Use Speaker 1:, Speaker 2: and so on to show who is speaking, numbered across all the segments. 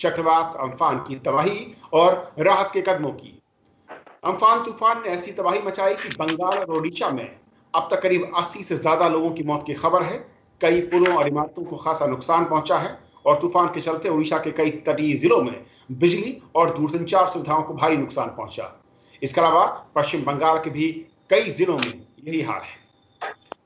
Speaker 1: चक्रवात अम्फान की तबाही और राहत के कदमों की। अम्फान तूफान ने ऐसी तबाही मचाई कि बंगाल और ओडिशा में अब तक करीब 80 से ज्यादा लोगों की मौत की खबर है। कई पुलों और इमारतों को खासा नुकसान पहुंचा है और तूफान के चलते ओडिशा के कई तटीय जिलों में बिजली और दूरसंचार सुविधाओं को भारी नुकसान पहुंचा। इसके अलावा पश्चिम बंगाल के भी कई जिलों में यही हाल है।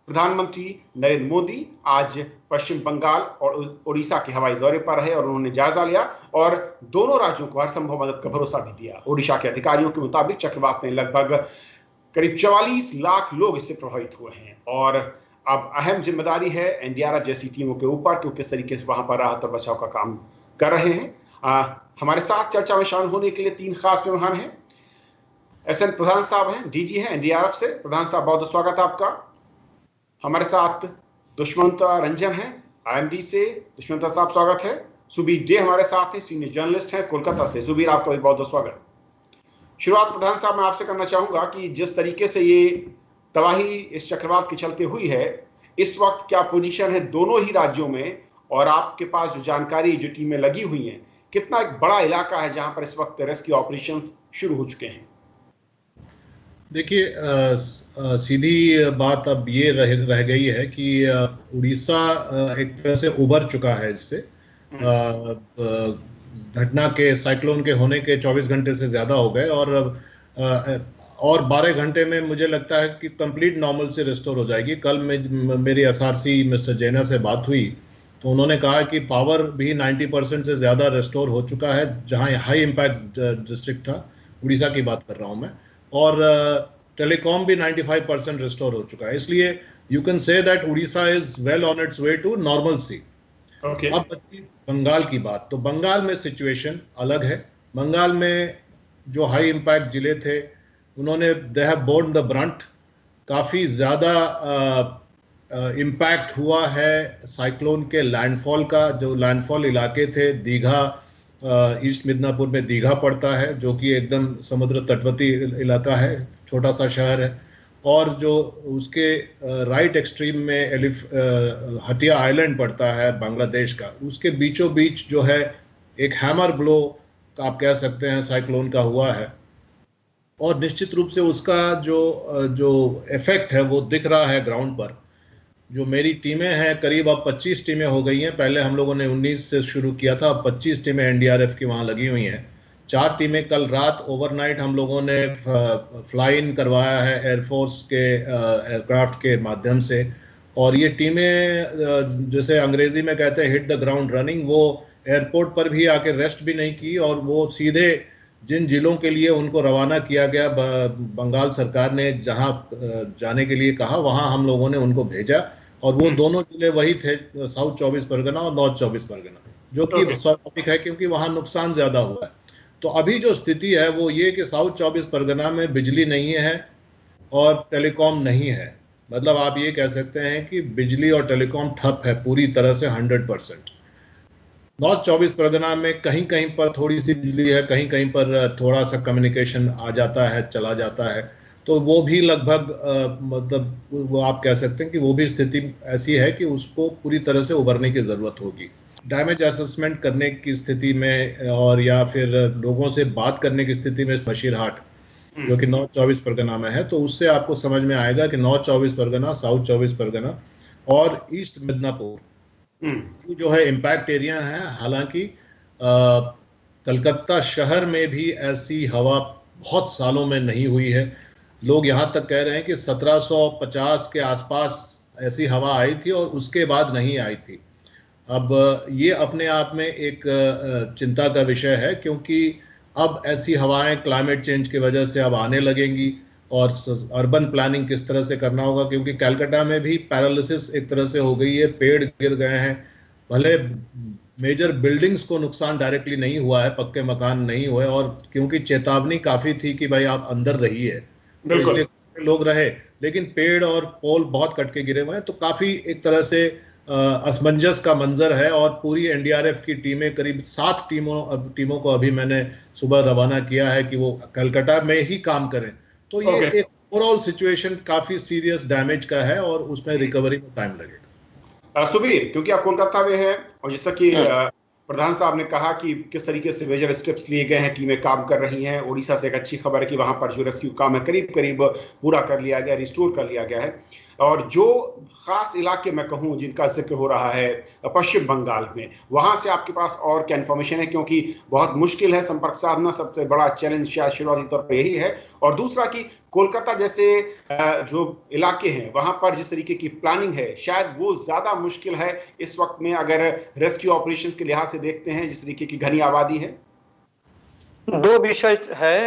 Speaker 1: प्रधानमंत्री नरेंद्र मोदी आज पश्चिम बंगाल और ओडिशा के हवाई दौरे पर रहे और उन्होंने जायजा लिया और दोनों राज्यों को हर संभव मदद का भरोसा भी दिया। ओडिशा के अधिकारियों के मुताबिक चक्रवात में लगभग करीब 44 लाख लोग इससे प्रभावित हुए हैं और अब अहम जिम्मेदारी है एनडीआरएफ जैसी टीमों के ऊपर कि वो किस तरीके से वहां पर राहत और बचाव का काम कर रहे हैं। हमारे साथ चर्चा में शामिल होने के लिए 3 खास मेहमान हैं। एसएन प्रधान साहब हैं, डीजी हैं एनडीआरएफ से। प्रधान साहब, बहुत स्वागत है आपका। हमारे साथ दुष्मंता रंजन हैं, आईएमडी से। दुष्मंता साहब, स्वागत है। सुबीर डे हमारे साथ हैं, सीनियर जर्नलिस्ट हैं कोलकाता से। सुबीर, आपका भी बहुत बहुत स्वागत। शुरुआत प्रधान साहब मैं आपसे करना चाहूंगा कि जिस तरीके से ये तबाही इस चक्रवात के चलते हुई है, इस वक्त क्या पोजीशन है दोनों ही राज्यों में, और आपके पास जो जानकारी, जो टीमें लगी हुई हैं, कितना एक बड़ा इलाका है जहां पर इस वक्त रेस्क्यू ऑपरेशन शुरू हो चुके हैं?
Speaker 2: देखिए, सीधी बात अब ये रह गई है कि उड़ीसा एक तरह से उबर चुका है इससे। घटना के, साइक्लोन के होने के 24 घंटे से ज़्यादा हो गए और 12 घंटे में मुझे लगता है कि कंप्लीट नॉर्मल से रिस्टोर हो जाएगी। कल मेरी एसआरसी मिस्टर जैना से बात हुई तो उन्होंने कहा कि पावर भी 90% से ज़्यादा रिस्टोर हो चुका है जहां हाई इम्पैक्ट डिस्ट्रिक्ट था, उड़ीसा की बात कर रहा हूं मैं, और टेलीकॉम भी 95% रिस्टोर हो चुका है। इसलिए you can say that Orissa is well on its way to normal sea. अब बची बंगाल की बात, तो बंगाल में सिचुएशन अलग है। बंगाल में जो हाई इम्पैक्ट जिले थे उन्होंने they have borne the brunt. काफ़ी ज़्यादा इम्पैक्ट हुआ है साइक्लोन के लैंडफॉल का। जो लैंडफॉल इलाके थे, दीघा, ईस्ट मिदनापुर में दीघा पड़ता है जो कि एकदम समुद्र तटवर्ती इलाका है, छोटा सा शहर है, और जो उसके राइट एक्सट्रीम में हटिया आइलैंड पड़ता है बांग्लादेश का, उसके बीचों बीच जो है एक हैमर ब्लो आप कह सकते हैं साइक्लोन का हुआ है। और निश्चित रूप से उसका जो इफेक्ट है वो दिख रहा है ग्राउंड पर। जो मेरी टीमें हैं, करीब अब 25 टीमें हो गई हैं। पहले हम लोगों ने 19 से शुरू किया था, अब 25 टीमें एनडीआरएफ की वहाँ लगी हुई हैं। 4 टीमें कल रात ओवरनाइट हम लोगों ने फ्लाई इन करवाया है एयरफोर्स के एयरक्राफ्ट के माध्यम से। और ये टीमें जैसे अंग्रेजी में कहते हैं हिट द ग्राउंड रनिंग, वो एयरपोर्ट पर भी आके रेस्ट भी नहीं की और वो सीधे जिन जिलों के लिए उनको रवाना किया गया, बंगाल सरकार ने जहां जाने के लिए कहा वहां हम लोगों ने उनको भेजा। और वो दोनों जिले वही थे, साउथ 24 परगना और नॉर्थ 24 परगना, जो कि स्वाभाविक है क्योंकि वहां नुकसान ज्यादा हुआ है। तो अभी जो स्थिति है वो ये कि साउथ 24 परगना में बिजली नहीं है और टेलीकॉम नहीं है। मतलब आप ये कह सकते हैं कि बिजली और टेलीकॉम ठप है पूरी तरह से 100%। नॉर्थ 24 परगना में कहीं कहीं पर थोड़ी सी बिजली है, कहीं कहीं पर थोड़ा सा कम्युनिकेशन आ जाता है, चला जाता है। तो वो भी लगभग मतलब वो आप कह सकते हैं कि वो भी स्थिति ऐसी है कि उसको पूरी तरह से उभरने की ज़रूरत होगी। डैमेज असेसमेंट करने की स्थिति में और या फिर लोगों से बात करने की स्थिति में बशीरहाट जो कि नॉर्थ 24 परगना में है, तो उससे आपको समझ में आएगा कि नॉर्थ 24 परगना, साउथ 24 परगना और ईस्ट मिदनापुर जो है इम्पैक्ट एरिया है। हालांकि कलकत्ता शहर में भी ऐसी हवा बहुत सालों में नहीं हुई है। लोग यहाँ तक कह रहे हैं कि 1750 के आसपास ऐसी हवा आई थी और उसके बाद नहीं आई थी। अब ये अपने आप में एक चिंता का विषय है क्योंकि अब ऐसी हवाएं क्लाइमेट चेंज की वजह से अब आने लगेंगी और अर्बन प्लानिंग किस तरह से करना होगा, क्योंकि कलकत्ता में भी पैरालिसिस एक तरह से हो गई है, पेड़ गिर गए हैं। भले मेजर बिल्डिंग्स को नुकसान डायरेक्टली नहीं हुआ है, पक्के मकान नहीं हुए, और क्योंकि चेतावनी काफ़ी थी कि भाई आप अंदर रहिए, तो इसलिए लोग रहे, लेकिन पेड़ और पोल बहुत कट के गिरे हुए हैं। तो काफ़ी एक तरह से असमंजस का मंजर है। और पूरी एनडीआरएफ की टीमें, करीब 7 टीमों को अभी मैंने सुबह रवाना किया है कि वो कलकत्ता में ही काम करें। तो ये एक ओवरऑल सिचुएशन काफी सीरियस डैमेज का है और उसमें रिकवरी में टाइम लगेगा।
Speaker 1: सुबीर, क्योंकि आप कोलकाता में हैं और जैसा कि प्रधान साहब ने कहा कि किस तरीके से मेजर स्टेप्स लिए गए हैं, टीमें काम कर रही हैं। ओडिशा से एक अच्छी खबर है कि वहां पर जो रेस्क्यू काम है करीब करीब पूरा कर लिया गया, रिस्टोर कर लिया गया है। और जो खास इलाके में कहूँ जिनका जिक्र हो रहा है पश्चिम बंगाल में, वहां से आपके पास और क्या इन्फॉर्मेशन है? क्योंकि बहुत मुश्किल है संपर्क साधना, सबसे बड़ा चैलेंज शायद शुरुआती तौर पर यही है। और दूसरा कि कोलकाता जैसे जो इलाके हैं वहां पर जिस तरीके की प्लानिंग है, शायद वो ज्यादा मुश्किल है इस वक्त में, अगर रेस्क्यू ऑपरेशन के लिहाज से देखते हैं जिस तरीके की घनी आबादी है।
Speaker 3: दो विषय है,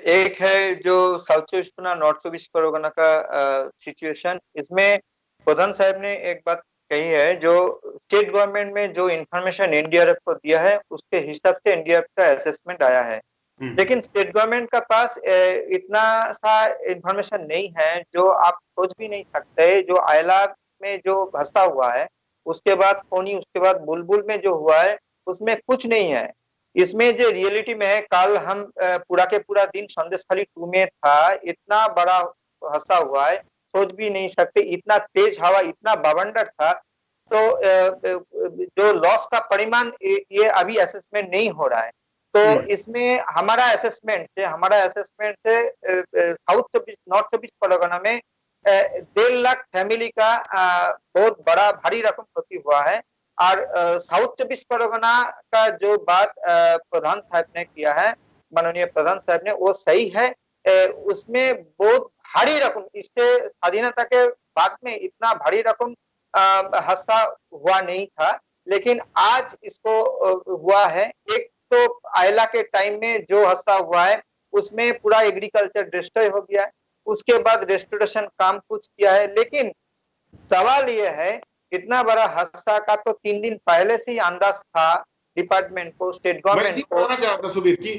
Speaker 3: एक है जो साउथ चौबीस परगना, नॉर्थ चौबीस परगना का सिचुएशन। इसमें प्रधान साहब ने एक बात कही है, जो स्टेट गवर्नमेंट में जो इंफॉर्मेशन एनडीआरएफ को दिया है उसके हिसाब से एनडीआरएफ का असेसमेंट आया है। लेकिन स्टेट गवर्नमेंट का पास इतना सा इंफॉर्मेशन नहीं है, जो आप सोच भी नहीं सकते। जो आयला में जो धंसा हुआ है, उसके बाद फोनी, उसके बाद बुलबुल में जो हुआ है उसमें कुछ नहीं है। इसमें जो रियलिटी में है, कल हम पूरा के पूरा दिन संदेशखाली 2 में था, इतना बड़ा हंसा हुआ है, सोच भी नहीं सकते। इतना तेज हवा, इतना बवंडर था। तो जो लॉस का परिमाण ये अभी असेसमेंट नहीं हो रहा है। तो इसमें हमारा असेसमेंट से साउथ चौबीस, नॉर्थ चौबीस परगना में 1.5 लाख फैमिली का बहुत बड़ा भारी रकम क्षति हुआ है। और साउथ चौबीस परगना का जो बात प्रधान साहब ने किया है, माननीय प्रधान साहब ने, वो सही है। उसमें बहुत भारी रकम, इससे स्वाधीनता के बाद में इतना भारी रकम हादसा हुआ नहीं था, लेकिन आज इसको हुआ है। एक तो आयला के टाइम में जो हादसा हुआ है उसमें पूरा एग्रीकल्चर डिस्ट्रॉय हो गया है, उसके बाद रेस्टोरेशन काम कुछ किया है। लेकिन सवाल यह है, इतना बड़ा हादसा का तो 3 दिन पहले से ही अंदाज था डिपार्टमेंट को, स्टेट गवर्नमेंट को।
Speaker 1: मैं चाहता हूं सुबीर कि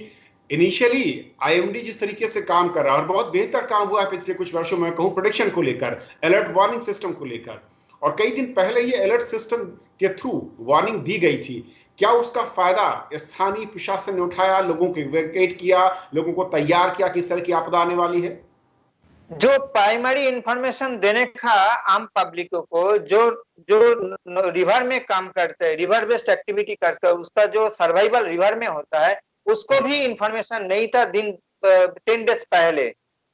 Speaker 1: इनिशियली आईएमडी जिस तरीके से काम कर रहा है और बहुत बेहतर काम हुआ है पिछले कुछ वर्षों में, कहूं प्रोटेक्शन को लेकर, अलर्ट वार्निंग सिस्टम को लेकर, और कई दिन पहले ये अलर्ट सिस्टम के थ्रू वार्निंग दी गई थी। क्या उसका फायदा स्थानीय प्रशासन ने उठाया, लोगों को इवैक्यूएट किया, लोगों को तैयार किया कि इस तरह की आपदा आने वाली है?
Speaker 3: जो प्राइमरी इंफॉर्मेशन देने का आम पब्लिकों को, जो रिवर में काम करते हैं, रिवर बेस्ड एक्टिविटी करते हैं, उसका जो सर्वाइवल रिवर में होता है, उसको भी इंफॉर्मेशन नहीं था 10 डेज पहले।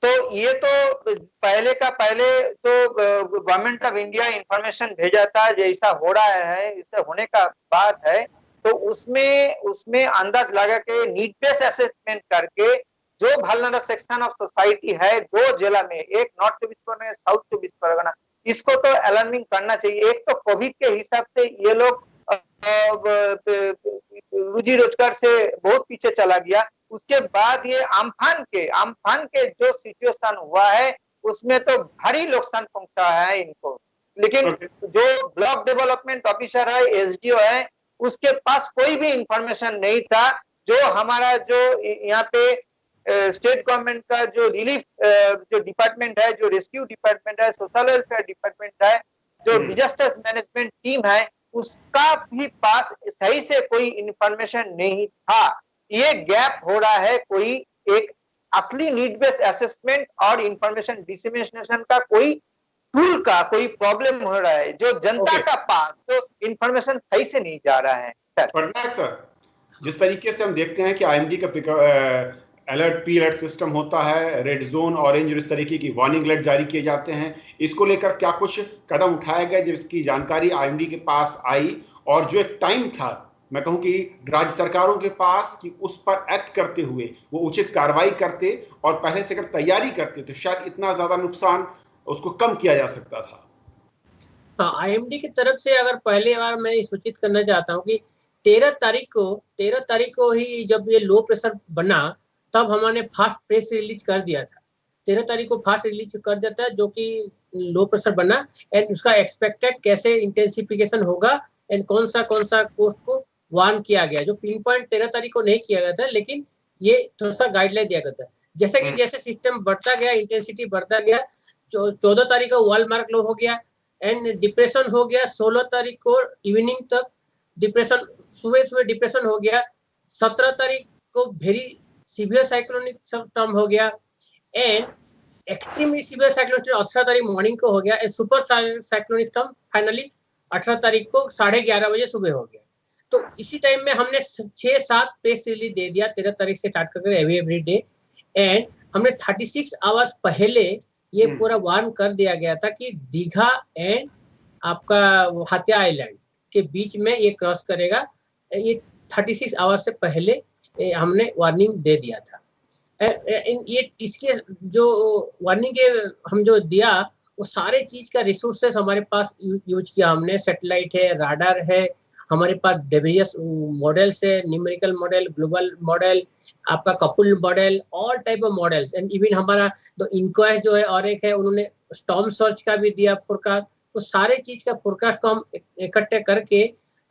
Speaker 3: तो ये तो पहले तो गवर्नमेंट ऑफ इंडिया इंफॉर्मेशन भेजा था, जैसा हो रहा है, इससे होने का बात है। तो उसमें अंदाज लगा के नीड बेस्ड असेसमेंट करके जो वल्नरेबल सेक्शन ऑफ सोसाइटी है 2 जिला में, एक नॉर्थ चौबीस परगना, साउथ चौबीस परगना, इसको तो अलार्मिंग करना चाहिए। एक तो कोविड के हिसाब से ये लोग रोजी रोजगार से बहुत पीछे चला गया। उसके बाद ये आम्फान के जो सिचुएशन हुआ है उसमें तो भारी नुकसान पहुंचा है इनको। लेकिन जो ब्लॉक डेवलपमेंट ऑफिसर है, एसडीओ है, उसके पास कोई भी इंफॉर्मेशन नहीं था। जो हमारा जो यहाँ पे स्टेट गवर्नमेंट का जो रिलीफ जो डिपार्टमेंट है, जो रेस्क्यू डिपार्टमेंट है, सोशल वेलफेयर डिपार्टमेंट है, जो डिजास्टर मैनेजमेंट टीम है, उसका भी पास सही से कोई इंफॉर्मेशन नहीं था। ये गैप हो रहा है, कोई एक असली नीड बेस्ड असेसमेंट और इंफॉर्मेशन डिसेमिनेशन का कोई टूल का कोई प्रॉब्लम हो रहा है, जो जनता का पास तो इंफॉर्मेशन सही से नहीं जा रहा है।
Speaker 1: पटनायक सर, जिस तरीके से हम देखते हैं कि आईएमडी का अलर्ट पी अलर्ट सिस्टम होता है, रेड जोन, ऑरेंज, इस तरीके की वार्निंग अलर्ट जारी किए जाते हैं, इसको लेकर क्या कुछ कदम उठाया गया जिसकी जानकारी आईएमडी के पास आई? और जो एक टाइम था, मैं कहूं कि राज्य सरकारों के पास, कि उस पर एक्ट करते हुए वो उचित कार्रवाई करते और पहले से अगर तैयारी करते तो शायद इतना ज्यादा नुकसान उसको कम किया जा सकता था।
Speaker 4: आईएमडी की तरफ से अगर पहली बार मैं सूचित करना चाहता हूं कि 13 तारीख को ही जब ये लो प्रेशर बना, तब हमने फास्ट प्रेस रिलीज कर दिया था। 13 तारीख को फास्ट रिलीज कर दिया था, जो कि लो प्रेशर बना, एंड उसका एक्सपेक्टेड कैसे इंटेंसिफिकेशन होगा एंड कौन सा कोस्ट को वार्न किया गया, जो पिन पॉइंट 13 तारीख को नहीं किया गया था, लेकिन ये थोड़ा सा गाइडलाइन दिया गया था। जैसे कि जैसे सिस्टम बढ़ता गया, इंटेंसिटी बढ़ता गया, 14 तारीख को वॉल मार्क लो हो गया एंड डिप्रेशन हो गया। 16 तारीख को इवनिंग तक डिप्रेशन, सुबह डिप्रेशन हो गया। 17 तारीख को वेरी सीवियर साइक्लोनिक सिस्टम हो गया एंड एक्सट्रीमली सीवियर साइक्लोनिक 18 तारीख मॉर्निंग को हो गया and super cyclonic system finally 18 तारीख को 11:30 बजे सुबह हो गया। तो इसी टाइम में हमने 6-7 प्रेस रिलीज दे दिया 13 तारीख से स्टार्ट करके एवरी डे, एंड हमने 36 आवर्स पहले ये पूरा वार्न कर दिया गया था कि दीघा एंड आपका हातिया आइलैंड के बीच में ये क्रॉस करेगा। ये 36 आवर्स से पहले हमने वार्निंग दे दिया था। ये इसके जो वार्निंग के हम जो दिया वो सारे चीज का रिसोर्सेस हमारे पास यूज किया हमने। सैटेलाइट है, राडार है, हमारे पास वेरियस मॉडल्स है, न्यूमेरिकल मॉडल, ग्लोबल मॉडल, आपका couple model, all type of models, and even हमारा तो इनक्वाइस्ट जो है और एक है उन्होंने स्टॉर्म सर्च का भी दिया फोरकास्ट। तो सारे चीज का फोरकास्ट को हम इकट्ठे करके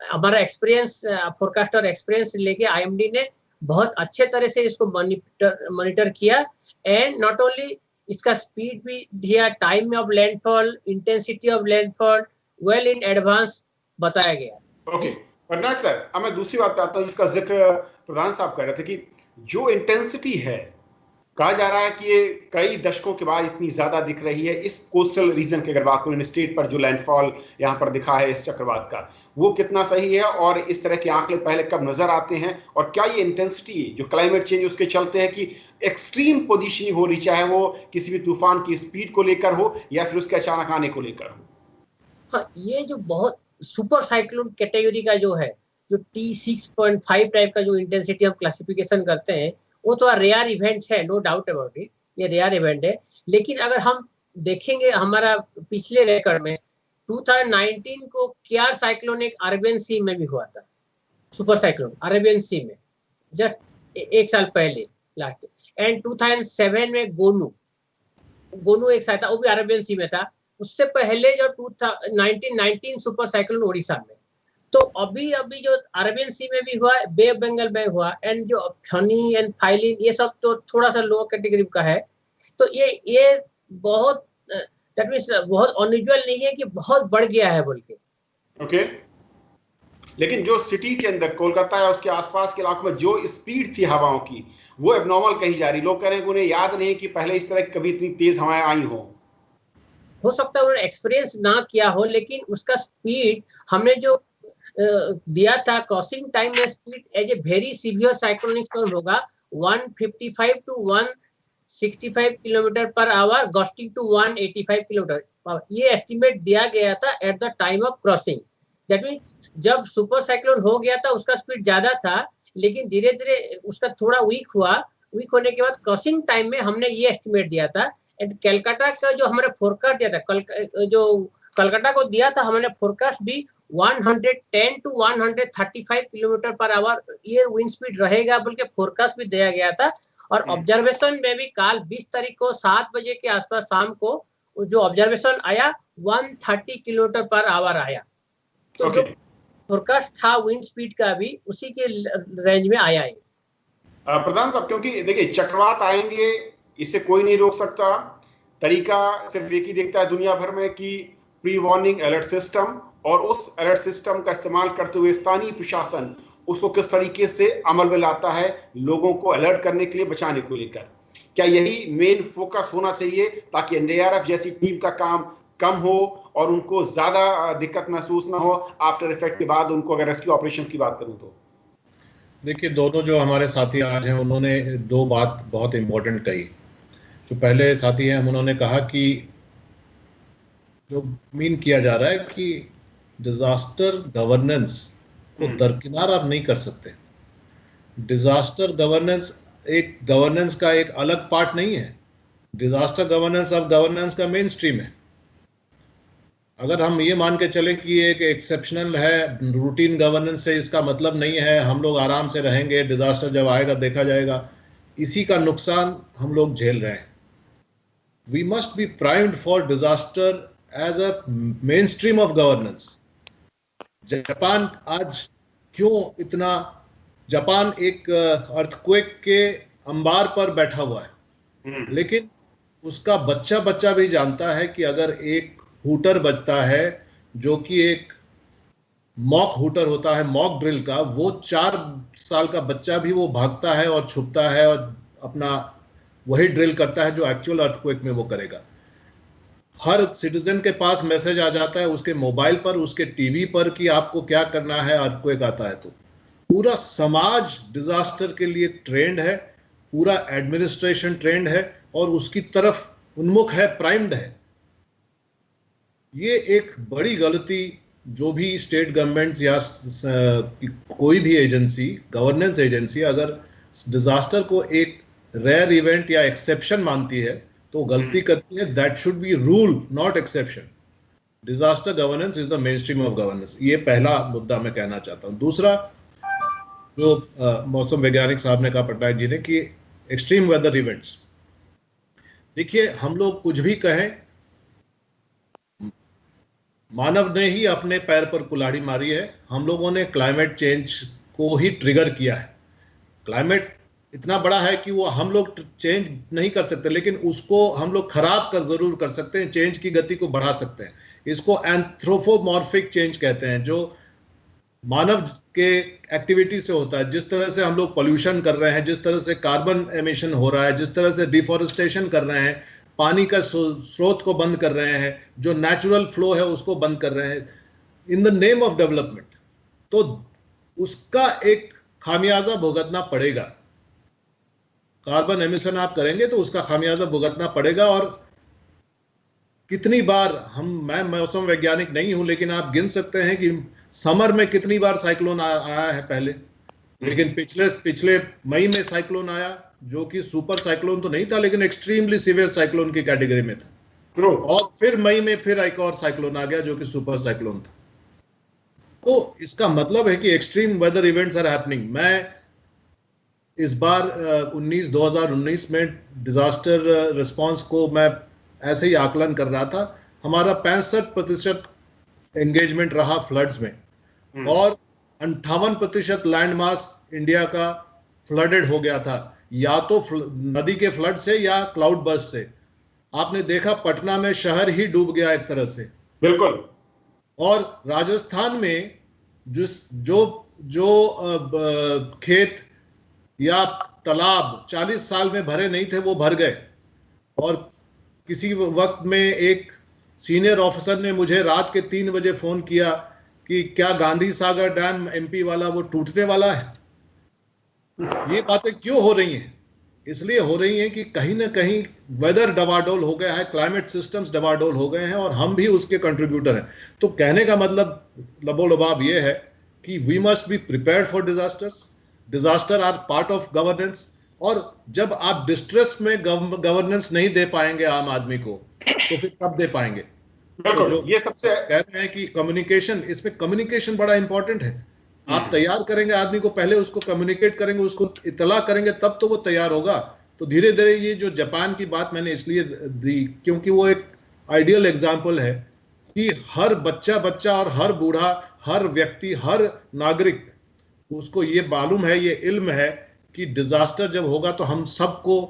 Speaker 4: हमारा एक्सपीरियंस फोरकास्ट और एक्सपीरियंस लेके आईएमडी ने बहुत अच्छे तरह से इसको मॉनिटर किया, एंड नॉट ओनली इसका स्पीड भी दिया, time of landfall, intensity of landfall well in advance बताया गया।
Speaker 1: ओके पटनायक सर, अब मैं दूसरी बात पे आता हूँ जिसका जिक्र प्रधान साहब कर रहे थे कि जो इंटेंसिटी है, कहा जा रहा है कि ये कई दशकों के बाद इतनी ज्यादा दिख रही है इस कोस्टल रीजन की अगर बात करें, स्टेट पर जो लैंडफॉल यहाँ पर दिखा है इस चक्रवात का, वो कितना सही है और इस तरह के आंकड़े पहले कब नजर आते हैं, और क्या ये इंटेंसिटी जो क्लाइमेट चेंज उसके चलते हैं कि एक्सट्रीम पोजीशनिंग हो रही, चाहे वो किसी भी तूफान की स्पीड को लेकर हो या फिर उसके अचानक आने को लेकर हो?
Speaker 4: हाँ, ये जो बहुत सुपर साइक्लोन कैटेगरी का जो है, जो T6.5 टाइप का जो इंटेंसिटी हम क्लासिफिकेशन करते हैं, वो तो रेयर इवेंट है, नो डाउट अबाउट इट, ये रेयर इवेंट है। लेकिन अगर हम देखेंगे हमारा पिछले रिकॉर्ड में 2019 को क्यार साइक्लोन एक अरेबियन सी में भी हुआ था, सुपर साइक्लोन अरेबियन सी में, जस्ट एक साल पहले लास्ट, एंड 2007 में गोनू एक साल था, वो भी अरेबियन सी में था। उससे पहले जो 1919 सुपर साइक्लोन उड़ीसा में, तो अभी जो अरेबियन सी में भी हुआ, बे ऑफ बंगाल में हुआ, एंड जो फनी एंड फाइलिन ये सब तो थोड़ा सा लोअर कैटेगरी का है। तो ये बहुत दैट मींस बहुत अनयूजुअल नहीं है कि बहुत बढ़ गया है बोल के।
Speaker 1: ओके, लेकिन जो सिटी के अंदर कोलकाता या उसके आसपास के इलाकों में जो स्पीड थी हवाओं की, वो एबनॉर्मल कही जा रही। लोग कह रहे हैं कि उन्हें याद नहीं कि पहले इस तरह कभी इतनी तेज हवाएं आई हो
Speaker 4: सकता है उन्होंने एक्सपीरियंस ना किया हो, लेकिन उसका स्पीड हमने जो दिया था क्रॉसिंग टाइम में speed as a very severe cyclonic storm होगा 155 to 165 kilometre per hour, gusting to 185 kilometre, ये एस्टिमेट दिया गया था at the time of crossing. That mean जब सुपर साइक्लोन हो गया था उसका स्पीड ज्यादा था, लेकिन धीरे धीरे उसका थोड़ा वीक हुआ। वीक होने के बाद क्रॉसिंग टाइम में हमने ये एस्टिमेट दिया था। एंड कलकत्ता का जो हमारे फोरकास्ट दिया था, जो कलकत्ता को दिया था हमने फोरकास्ट भी 110 टू 135 किलोमीटर पर आवर ये विंड स्पीड रहेगा बोल के फोरकास्ट भी दिया गया था। और ऑब्जर्वेशन में भी कल 20 तारीख को 7 बजे के आसपास शाम को जो ऑब्जर्वेशन आया 130 किलोमीटर पर आवर आया। तो जो फोरकास्ट था विंड स्पीड का भी उसी के रेंज में आया है।
Speaker 1: प्रधान साहब, क्योंकि देखिए चक्रवात आएंगे, इसे कोई नहीं रोक सकता। तरीका सिर्फ एक ही देखता है दुनिया भर में कि प्री वार्निंग अलर्ट सिस्टम, और उस अलर्ट सिस्टम का इस्तेमाल करते हुए स्थानीय प्रशासन उसको किस तरीके से अमल में लाता है लोगों को अलर्ट करने के लिए, बचाने को लेकर। क्या यही मेन फोकस होना चाहिए ताकि एनडीआरएफ जैसी टीम का काम कम हो और उनको ज्यादा दिक्कत महसूस ना हो आफ्टर इफेक्ट के बाद उनको, अगर रेस्क्यू ऑपरेशन की बात करूं तो?
Speaker 2: देखिए, दोनों जो हमारे साथी आज हैं उन्होंने दो बात बहुत इंपॉर्टेंट कही। जो पहले साथी हैं उन्होंने कहा कि जो मीन किया जा रहा है कि डिजास्टर गवर्नेंस को दरकिनार आप नहीं कर सकते। डिजास्टर गवर्नेंस एक गवर्नेंस का एक अलग पार्ट नहीं है। डिजास्टर गवर्नेंस अब गवर्नेंस का मेन स्ट्रीम है। अगर हम ये मान के चले कि एक एक्सेप्शनल है, रूटीन गवर्नेंस से इसका मतलब नहीं है हम लोग आराम से रहेंगे, डिजास्टर जब आएगा देखा जाएगा, इसी का नुकसान हम लोग झेल रहे हैं। We must be primed for disaster as a mainstream of governance. Japan आज क्यों इतना, जापान एक अर्थक्वेक के अंबार पर बैठा हुआ है, लेकिन उसका बच्चा भी जानता है कि अगर एक हूटर बजता है जो कि एक मॉक हूटर होता है, मॉक ड्रिल का, वो 4 साल का बच्चा भी वो भागता है और छुपता है और अपना वही ड्रिल करता है जो एक्चुअल अर्थक्वेक में वो करेगा। हर सिटीजन के पास मैसेज आ जाता है उसके मोबाइल पर, उसके टीवी पर कि आपको क्या करना है, अर्थक्वेक आता है तो। पूरा समाज डिजास्टर के लिए ट्रेंड है, पूरा एडमिनिस्ट्रेशन ट्रेंड है और उसकी तरफ उन्मुख है, प्राइम्ड है। ये एक बड़ी गलती जो भी स्टेट गवर्नमेंट्स या कोई भी एजेंसी, गवर्नेंस एजेंसी अगर डिजास्टर को एक रेयर इवेंट या एक्सेप्शन मानती है तो गलती करती है। That should be rule not exception. Disaster governance is the main stream of governance. ये पहला मुद्दा मैं कहना चाहता हूं। दूसरा, जो मौसम वैज्ञानिक साहब ने कहा, पटनायक जी ने, कि एक्सट्रीम वेदर इवेंट्स, देखिए हम लोग कुछ भी कहें, मानव ने ही अपने पैर पर कुल्हाड़ी मारी है। हम लोगों ने क्लाइमेट चेंज को ही ट्रिगर किया है। क्लाइमेट इतना बड़ा है कि वो हम लोग चेंज नहीं कर सकते, लेकिन उसको हम लोग खराब कर जरूर कर सकते हैं, चेंज की गति को बढ़ा सकते हैं। इसको एंथ्रोपोमॉर्फिक चेंज कहते हैं, जो मानव के एक्टिविटी से होता है। जिस तरह से हम लोग पोल्यूशन कर रहे हैं, जिस तरह से कार्बन एमिशन हो रहा है, जिस तरह से डिफॉरेस्टेशन कर रहे हैं, पानी का स्रोत को बंद कर रहे हैं, जो नेचुरल फ्लो है उसको बंद कर रहे हैं in the name of development, तो उसका एक खामियाजा भुगतना पड़ेगा। कार्बन एमिशन आप करेंगे तो उसका खामियाजा भुगतना पड़ेगा। और कितनी बार मैं मौसम वैज्ञानिक नहीं हूं, लेकिन आप गिन सकते हैं कि समर में कितनी बार साइक्लोन आया है पहले। लेकिन पिछले मई में साइक्लोन आया, जो कि सुपर साइक्लोन तो नहीं था, लेकिन एक्सट्रीमली सीवियर साइक्लोन की कैटेगरी में था। और फिर मई में फिर एक और साइक्लोन आ गया जो कि सुपर साइक्लोन था। तो इसका मतलब है कि extreme weather events are happening. मैं इस बार 2019 में डिजास्टर रिस्पांस को मैं ऐसे ही आकलन कर रहा था। हमारा 65% एंगेजमेंट रहा फ्लड्स में, और 58% लैंड मास इंडिया का फ्लडेड हो गया था, या तो नदी के फ्लड से या क्लाउड बर्स्ट से। आपने देखा पटना में शहर ही डूब गया एक तरह से।
Speaker 1: बिल्कुल।
Speaker 2: और राजस्थान में जो खेत या तालाब 40 साल में भरे नहीं थे वो भर गए। और किसी वक्त में एक सीनियर ऑफिसर ने मुझे रात के 3 बजे फोन किया कि क्या गांधी सागर डैम एमपी वाला वो टूटने वाला है। ये बातें क्यों हो रही हैं? इसलिए हो रही हैं कि कहीं ना कहीं वेदर डवाडोल हो गया है, क्लाइमेट सिस्टम्स डवाडोल हो गए हैं, और हम भी उसके कंट्रीब्यूटर हैं। तो कहने का मतलब लबोलबाब ये है कि we must be prepared for disasters. Disaster are part of governance. और जब आप डिस्ट्रेस में गवर्नेंस नहीं दे पाएंगे आम आदमी को, तो फिर कब दे पाएंगे? तो जो
Speaker 1: ये सबसे
Speaker 2: कह रहे हैं कि कम्युनिकेशन, इसमें कम्युनिकेशन बड़ा इंपॉर्टेंट है। आप तैयार करेंगे आदमी को, पहले उसको कम्युनिकेट करेंगे, उसको इतला करेंगे, तब तो वो तैयार होगा। तो धीरे धीरे ये जो जापान की बात मैंने इसलिए दी क्योंकि वो एक आइडियल एग्जाम्पल है कि हर बच्चा और हर बूढ़ा, हर व्यक्ति, हर नागरिक, उसको ये मालूम है, ये इल्म है कि डिजास्टर जब होगा तो हम सबको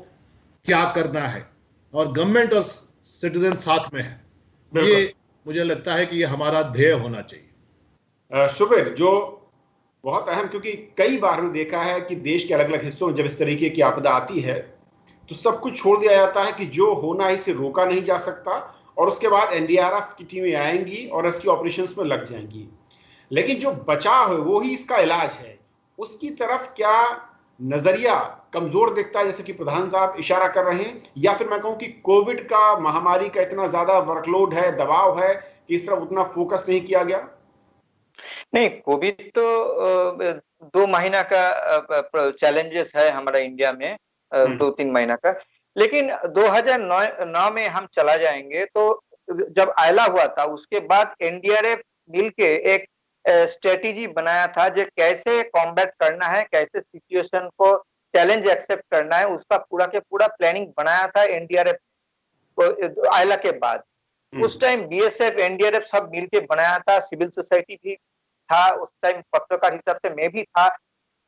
Speaker 2: क्या करना है, और गवर्नमेंट और सिटीजन साथ में है। ये मुझे लगता है कि ये हमारा ध्येय होना चाहिए।
Speaker 1: शुभेर, जो बहुत अहम, क्योंकि कई बार हमने देखा है कि देश के अलग अलग हिस्सों में जब इस तरीके की आपदा आती है तो सब कुछ छोड़ दिया जाता है कि जो होना है इसे रोका नहीं जा सकता, और उसके बाद एनडीआरएफ की टीमें आएंगी और रेस्क्यू ऑपरेशंस में लग जाएंगी। लेकिन जो बचाव है वो ही इसका इलाज है। उसकी तरफ क्या नजरिया कमजोर दिखता है, जैसे कि प्रधान साहब इशारा कर रहे हैं, या फिर मैं कहूं कि कोविड का, महामारी का इतना ज्यादा वर्कलोड है, दबाव है कि इस तरफ उतना फोकस नहीं किया गया?
Speaker 3: नहीं, कोविड तो 2 महीना का चैलेंजेस है हमारा इंडिया में, 2-3 महीना का। लेकिन 2009 में हम चला जाएंगे तो जब आयला हुआ था, उसके बाद एनडीआरएफ मिलके एक स्ट्रेटेजी बनाया था जो कैसे कॉम्बैट करना है, कैसे सिचुएशन को चैलेंज एक्सेप्ट करना है, उसका पूरा के पूरा प्लानिंग बनाया था एनडीआरएफ आयला के बाद। उस टाइम बीएसएफ, एनडीआरएफ सब मिलके बनाया था, सिविल सोसाइटी भी था उस टाइम, पत्रकार हिसाब से मैं भी था।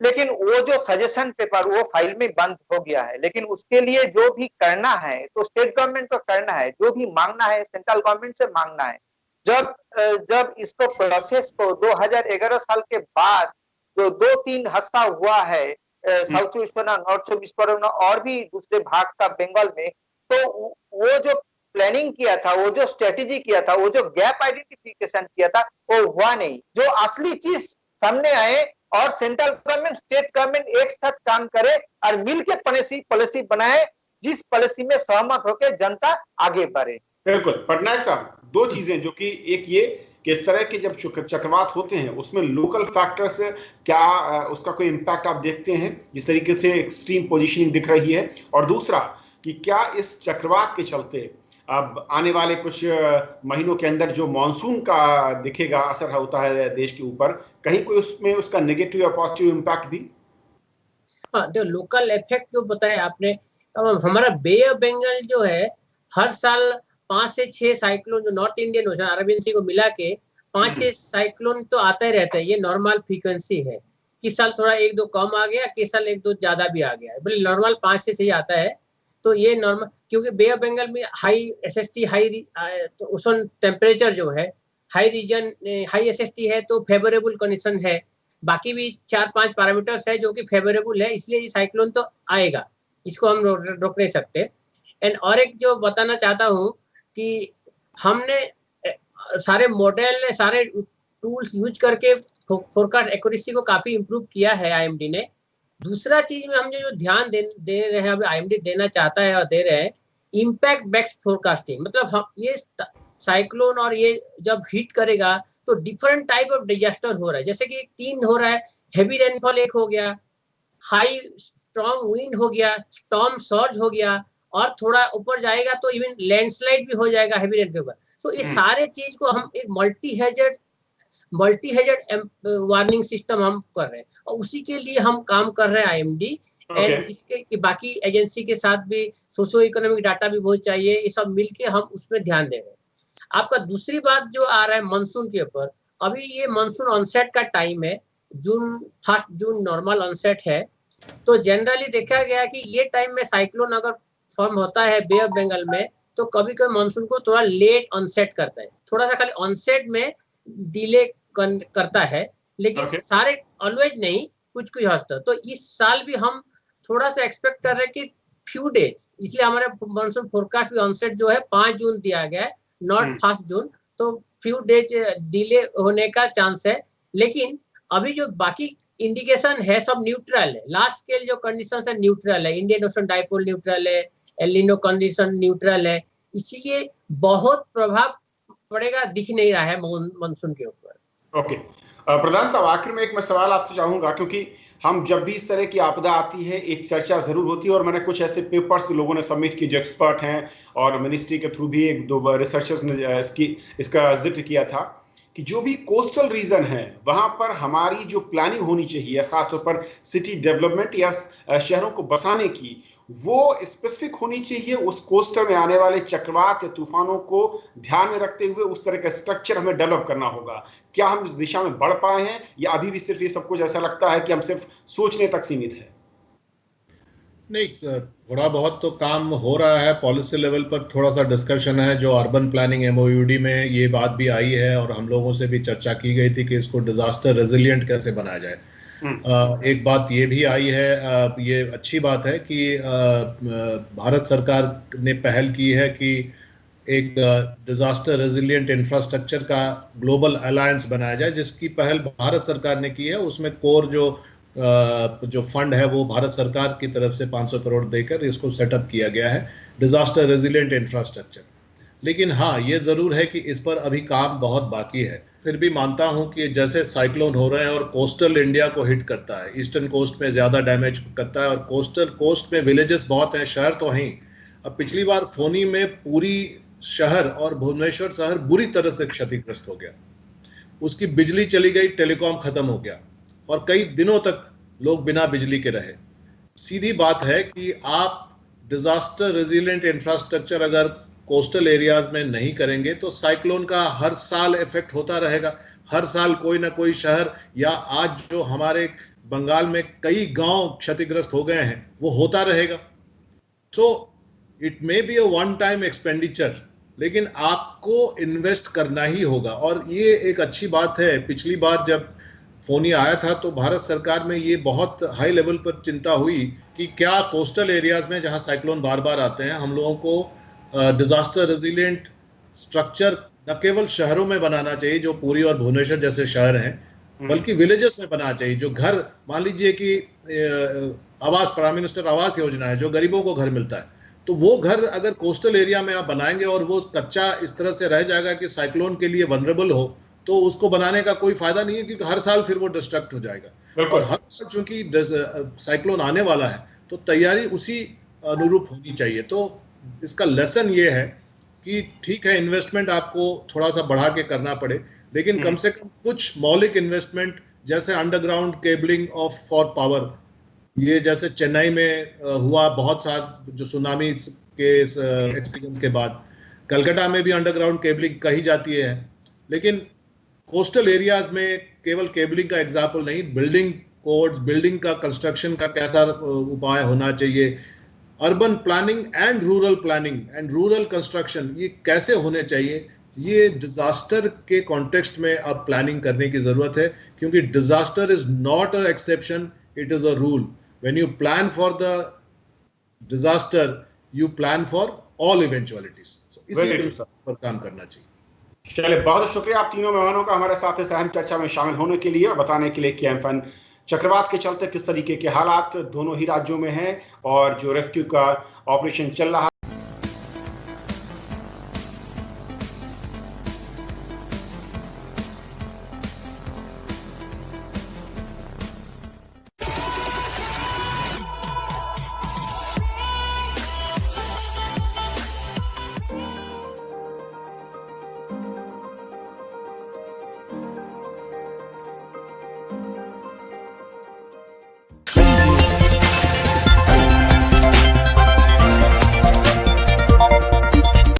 Speaker 3: लेकिन वो जो सजेशन पेपर वो फाइल में बंद हो गया है। लेकिन उसके लिए जो भी करना है तो स्टेट गवर्नमेंट को करना है, जो भी मांगना है सेंट्रल गवर्नमेंट से मांगना है। जब इसको प्रोसेस को 2011 साल के बाद जो 2-3 हादसा हुआ है साउथ चौबीस परगना, नॉर्थ चौबीस परगना और भी दूसरे भाग का बंगाल में, तो वो जो प्लानिंग किया था, वो जो स्ट्रेटेजी किया था, वो जो गैप आइडेंटिफिकेशन किया था, वो हुआ नहीं। जो असली चीज सामने आए और सेंट्रल गवर्नमेंट स्टेट गवर्नमेंट एक साथ काम करे और मिलके पॉलिसी बनाए, जिस पॉलिसी में सहमत होकर जनता आगे बढ़े।
Speaker 1: बिल्कुल पटनायक साहब, दो चीजें जो कि एक ये कि इस तरह के जब चक्रवात होते हैं उसमें लोकल फैक्टर्स क्या उसका कोई इम्पैक्ट आप देखते हैं जिस तरीके से एक्सट्रीम पोजीशनिंग दिख रही है, और दूसरा कि क्या इस चक्रवात के चलते अब आने वाले कुछ महीनों के अंदर जो मानसून का दिखेगा असर होता है देश के ऊपर, कहीं कोई उसमें उसका नेगेटिव या पॉजिटिव इम्पैक्ट भी?
Speaker 4: हाँ, जो लोकल इफेक्ट जो बताया आपने, हमारा बे ऑफ बंगाल जो है हर साल 5 से 6 साइक्लोन जो नॉर्थ इंडियन ओशन अरबियन सी को मिला के 5-6 साइक्लोन तो आता ही रहता है। ये नॉर्मल फ्रीक्वेंसी है। किस साल थोड़ा 1-2 कम आ गया, किस साल 1-2 ज्यादा भी आ गया है, बोले नॉर्मल 5 से 6 आता है। तो ये नॉर्मल, क्योंकि बे ऑफ बंगाल में हाई एसएसटी हाई तो ओशन टेम्परेचर जो है हाई रीजन हाई एसएसटी है तो फेवरेबल कंडीशन है। बाकी भी 4-5 पैरामीटर्स है जो कि फेवरेबल है, इसलिए ये साइक्लोन तो आएगा, इसको हम रोक नहीं सकते। एंड और एक जो बताना चाहता हूँ कि हमने सारे मॉडल सारे टूल्स यूज करके फोरकास्ट एक्यूरेसी को काफी इम्प्रूव किया है आईएमडी ने। दूसरा चीज में हम जो ध्यान दे रहे हैं, अभी आईएमडी देना चाहता है और दे रहे हैं, इम्पैक्ट बेस्ड फोरकास्टिंग। मतलब हम ये साइक्लोन और ये जब हिट करेगा तो डिफरेंट टाइप ऑफ डिजास्टर हो रहा है। जैसे कि 3 हो रहा है, हेवी रेनफॉल एक हो गया, हाई स्ट्रॉन्ग विंड हो गया, स्टॉर्म सर्ज हो गया, और थोड़ा ऊपर जाएगा तो इवन लैंडस्लाइड भी हो जाएगा हेवी रेन के ऊपर। तो ये सारे चीज को हम एक मल्टी हेजेड वार्निंग सिस्टम हम कर रहे हैं, और उसी के लिए हम काम कर रहे हैं आईएमडी। एंड इसके बाकी एजेंसी के साथ भी सोशो इकोनॉमिक डाटा भी बहुत चाहिए, ये सब मिलके हम उसमें ध्यान दे रहे हैं। आपका दूसरी बात जो आ रहा है मानसून के ऊपर, अभी ये मानसून ऑनसेट का टाइम है, 1 जून नॉर्मल ऑनसेट है। तो जनरली देखा गया कि ये टाइम में साइक्लोन अगर फॉर्म होता है बे ऑफ बंगाल में तो कभी कभी मानसून को थोड़ा लेट ऑनसेट करता है, थोड़ा सा खाली ऑनसेट में डिले करता है, लेकिन सारे ऑलवेज नहीं, कुछ हद तक। तो इस साल भी हम थोड़ा सा एक्सपेक्ट कर रहे हैं कि फ्यू डेज, इसलिए हमारे मानसून फोरकास्ट भी ऑनसेट जो है 5 जून दिया गया है, नॉट 1 जून। तो फ्यू डेज डिले होने का चांस है, लेकिन अभी जो बाकी इंडिकेशन है सब न्यूट्रल है। लास्ट स्केल जो कंडीशन है न्यूट्रल है, इंडियन ओशन डाइपोल न्यूट्रल है, एलिनो कंडीशन न्यूट्रल है, इसीलिए बहुत प्रभाव पड़ेगा दिख नहीं रहा है मानसून के ऊपर।
Speaker 1: ओके प्रधान साहब, आखिर में एक मैं सवाल आपसे चाहूंगा, क्योंकि हम जब भी इस तरह की आपदा आती है एक चर्चा जरूर होती है, और मैंने कुछ ऐसे पेपर्स लोगों ने सबमिट किए जो एक्सपर्ट हैं और मिनिस्ट्री के थ्रू भी 1-2 रिसर्चर्स ने इसका जिक्र किया था कि जो भी कोस्टल रीजन है वहां पर हमारी जो प्लानिंग होनी चाहिए, खासतौर पर सिटी डेवलपमेंट या शहरों को बसाने की, वो स्पेसिफिक होनी चाहिए। उस कोस्टल में आने वाले चक्रवात या तूफानों को ध्यान में रखते हुए उस तरह का स्ट्रक्चर हमें डेवलप करना होगा। क्या हम इस दिशा में बढ़ पाए हैं, या अभी भी सिर्फ ये सब कुछ ऐसा लगता है कि हम सिर्फ सोचने तक सीमित है?
Speaker 2: नहीं, थोड़ा बहुत तो काम हो रहा है, पॉलिसी लेवल पर थोड़ा सा डिस्कशन है। जो अर्बन प्लानिंग MOUD में ये बात भी आई है और हम लोगों से भी चर्चा की गई थी कि इसको डिजास्टर रेजिलिएंट कैसे बनाया जाए। एक बात ये भी आई है, ये अच्छी बात है कि भारत सरकार ने पहल की है कि एक डिजास्टर रेजिलिएंट इंफ्रास्ट्रक्चर का ग्लोबल अलायंस बनाया जाए, जिसकी पहल भारत सरकार ने की है। उसमें कोर जो फंड है वो भारत सरकार की तरफ से 500 करोड़ देकर इसको सेटअप किया गया है, डिजास्टर रेजिलिएंट इंफ्रास्ट्रक्चर। लेकिन हाँ, ये ज़रूर है कि इस पर अभी काम बहुत बाकी है। फिर भी मानता हूं कि जैसे साइक्लोन हो रहे हैं और कोस्टल इंडिया को हिट करता है, ईस्टर्न कोस्ट में ज़्यादा डैमेज करता है, और कोस्टल कोस्ट में विलेजेस बहुत हैं, शहर तो हैं। अब पिछली बार फोनी में पूरी शहर और भुवनेश्वर शहर बुरी तरह से क्षतिग्रस्त हो गया, उसकी बिजली चली गई, टेलीकॉम खत्म हो गया, और कई दिनों तक लोग बिना बिजली के रहे। सीधी बात है कि आप डिजास्टर रेजिलिएंट इंफ्रास्ट्रक्चर अगर कोस्टल एरियाज में नहीं करेंगे तो साइक्लोन का हर साल इफेक्ट होता रहेगा। हर साल कोई ना कोई शहर, या आज जो हमारे बंगाल में कई गांव क्षतिग्रस्त हो गए हैं, वो होता रहेगा। तो it may be a one time expenditure, लेकिन आपको इन्वेस्ट करना ही होगा। और ये एक अच्छी बात है, पिछली बार जब फोनी आया था तो भारत सरकार में ये बहुत हाई लेवल पर चिंता हुई कि क्या कोस्टल एरियाज में जहां साइक्लोन बार बार आते हैं, हम लोगों को डिजास्टर रेजिलिएंट स्ट्रक्चर न केवल शहरों में बनाना चाहिए जो पुरी और भुवनेश्वर जैसे शहर हैं, बल्कि विलेजेस में बनाना चाहिए। जो घर, मान लीजिए कि आवास, प्राइम मिनिस्टर आवास योजना है, जो गरीबों को घर मिलता है, तो वो घर अगर कोस्टल एरिया में आप बनाएंगे और वो कच्चा इस तरह से रह जाएगा कि साइक्लोन के लिए वनरेबल हो, तो उसको बनाने का कोई फायदा नहीं है, क्योंकि हर साल फिर वो डिस्ट्रक्ट हो जाएगा। और हर साल चूंकि साइक्लोन आने वाला है तो तैयारी उसी अनुरूप होनी चाहिए। तो इसका लेसन ये है कि ठीक है, इन्वेस्टमेंट आपको थोड़ा सा बढ़ा के करना पड़े, लेकिन कम से कम कुछ मौलिक इन्वेस्टमेंट जैसे underground cabling of for power, ये जैसे चेन्नई में हुआ बहुत साल जो सुनामी के एक्सपीरियंस के बाद, कलकत्ता में भी अंडरग्राउंड केबलिंग कही जाती है, लेकिन कोस्टल एरियाज में केवल केबलिंग का एग्जाम्पल नहीं, बिल्डिंग कोड्स, बिल्डिंग का कंस्ट्रक्शन का कैसा उपाय होना चाहिए, urban planning and rural construction ये कैसे होने चाहिए, ये डिजास्टर के कॉन्टेक्स्ट में अब प्लानिंग करने की जरूरत है, क्योंकि disaster is not a exception, it is a rule. When you plan for the disaster, you plan for all eventualities. इसी पर काम करना चाहिए।
Speaker 1: चलिए, बहुत शुक्रिया आप तीनों मेहमानों का हमारे साथ इस अहम चर्चा में शामिल होने के लिए और बताने के लिए कि एम्फन चक्रवात के चलते किस तरीके के हालात दोनों ही राज्यों में हैं और जो रेस्क्यू का ऑपरेशन चल रहा है।